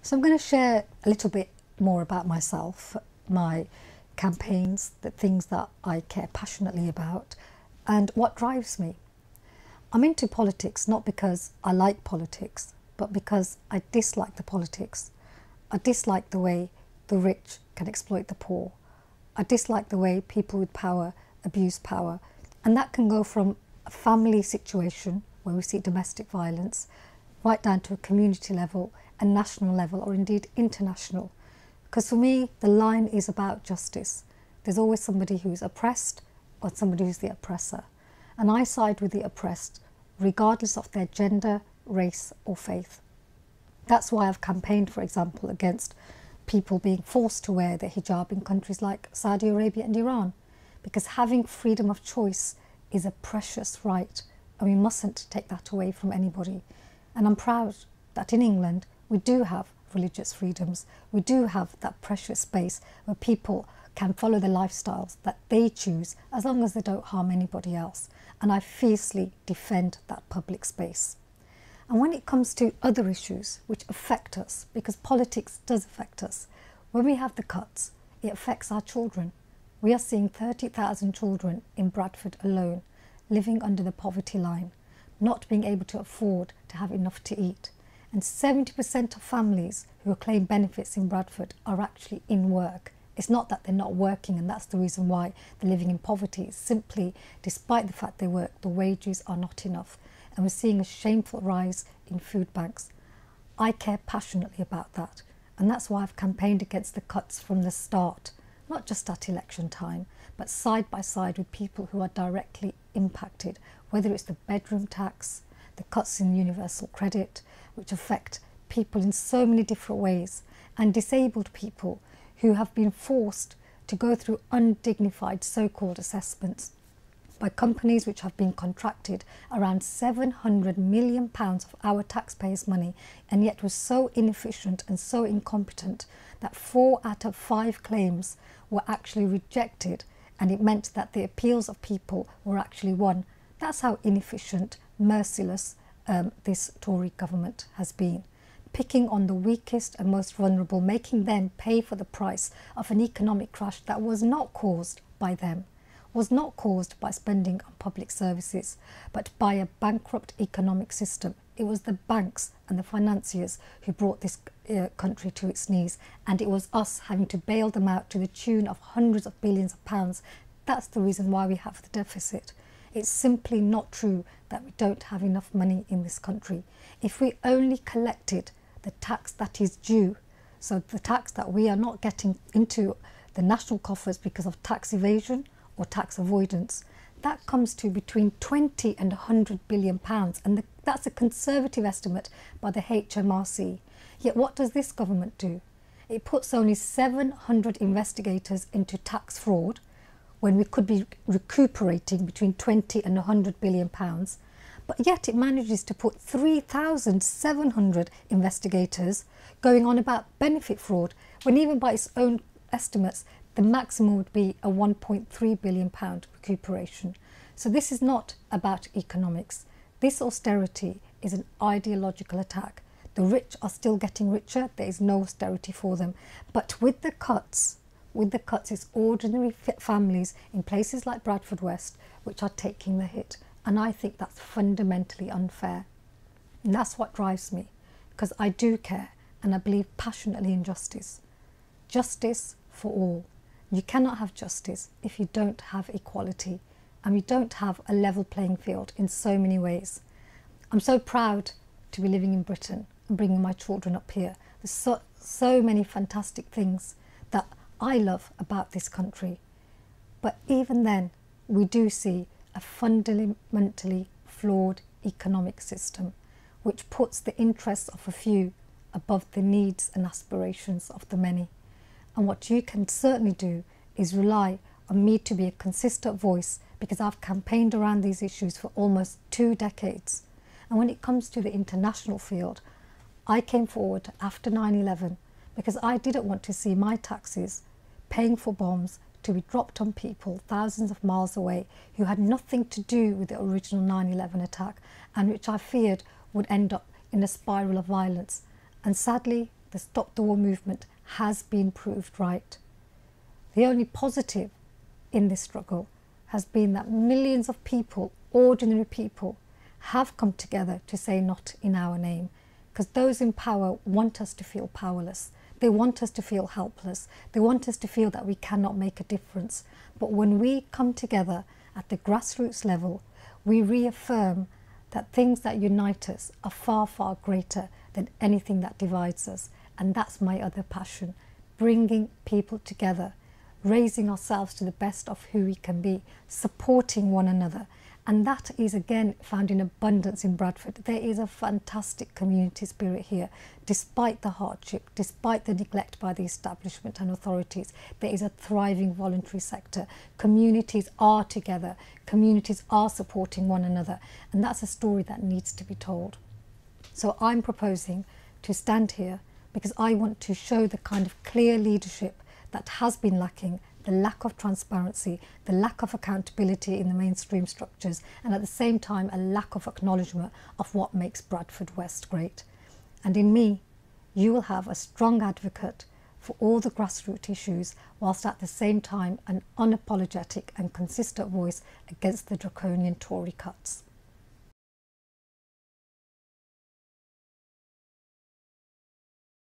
So I'm going to share a little bit more about myself, my campaigns, the things that I care passionately about, and what drives me. I'm into politics not because I like politics, but because I dislike the politics. I dislike the way the rich can exploit the poor. I dislike the way people with power abuse power. And that can go from a family situation where we see domestic violence, right down to a community level, a national level, or indeed international. Because for me, the line is about justice. There's always somebody who's oppressed or somebody who's the oppressor. And I side with the oppressed, regardless of their gender, race, or faith. That's why I've campaigned, for example, against people being forced to wear the hijab in countries like Saudi Arabia and Iran. Because having freedom of choice is a precious right, and we mustn't take that away from anybody. And I'm proud that in England we do have religious freedoms. We do have that precious space where people can follow the lifestyles that they choose as long as they don't harm anybody else. And I fiercely defend that public space. And when it comes to other issues which affect us, because politics does affect us, when we have the cuts, it affects our children. We are seeing 30,000 children in Bradford alone living under the poverty line, not being able to afford to have enough to eat. And 70% of families who claim benefits in Bradford are actually in work. It's not that they're not working and that's the reason why they're living in poverty. It's simply, despite the fact they work, the wages are not enough. And we're seeing a shameful rise in food banks. I care passionately about that. And that's why I've campaigned against the cuts from the start, not just at election time, but side by side with people who are directly impacted, whether it's the bedroom tax, the cuts in universal credit, which affect people in so many different ways, and disabled people who have been forced to go through undignified so-called assessments by companies which have been contracted around £700 million of our taxpayers' money, and yet was so inefficient and so incompetent that 4 out of 5 claims were actually rejected, and it meant that the appeals of people were actually won. That's how inefficient, merciless this Tory government has been, picking on the weakest and most vulnerable, making them pay for the price of an economic crash that was not caused by them, was not caused by spending on public services, but by a bankrupt economic system. It was the banks and the financiers who brought this country to its knees, and it was us having to bail them out to the tune of hundreds of billions of pounds. That's the reason why we have the deficit. It's simply not true that we don't have enough money in this country. If we only collected the tax that is due, so the tax that we are not getting into the national coffers because of tax evasion or tax avoidance, that comes to between 20 and 100 billion pounds, and that's a conservative estimate by the HMRC. Yet what does this government do? It puts only 700 investigators into tax fraud when we could be recuperating between 20 and 100 billion pounds, but yet it manages to put 3,700 investigators going on about benefit fraud, when even by its own estimates the maximum would be a 1.3 billion pound recuperation. So this is not about economics. This austerity is an ideological attack. The rich are still getting richer, there is no austerity for them. But with the cuts, it's ordinary families in places like Bradford West which are taking the hit. And I think that's fundamentally unfair. And that's what drives me, because I do care and I believe passionately in justice. Justice for all. You cannot have justice if you don't have equality, and we don't have a level playing field in so many ways. I'm so proud to be living in Britain and bringing my children up here. There's so many fantastic things that I love about this country. But even then, we do see a fundamentally flawed economic system which puts the interests of a few above the needs and aspirations of the many. And what you can certainly do is rely on me to be a consistent voice, because I've campaigned around these issues for almost 2 decades. And when it comes to the international field, I came forward after 9/11 because I didn't want to see my taxes paying for bombs to be dropped on people thousands of miles away who had nothing to do with the original 9/11 attack, and which I feared would end up in a spiral of violence. And sadly, the Stop the War movement has been proved right. The only positive in this struggle has been that millions of people, ordinary people, have come together to say not in our name, because those in power want us to feel powerless. They want us to feel helpless. They want us to feel that we cannot make a difference. But when we come together at the grassroots level, we reaffirm that things that unite us are far, far greater than anything that divides us. And that's my other passion, bringing people together, raising ourselves to the best of who we can be, supporting one another. And that is again found in abundance in Bradford. There is a fantastic community spirit here. Despite the hardship, despite the neglect by the establishment and authorities, there is a thriving voluntary sector. Communities are together, communities are supporting one another, and that's a story that needs to be told. So I'm proposing to stand here because I want to show the kind of clear leadership that has been lacking, the lack of transparency, the lack of accountability in the mainstream structures, and at the same time a lack of acknowledgement of what makes Bradford West great. And in me, you will have a strong advocate for all the grassroots issues, whilst at the same time an unapologetic and consistent voice against the draconian Tory cuts.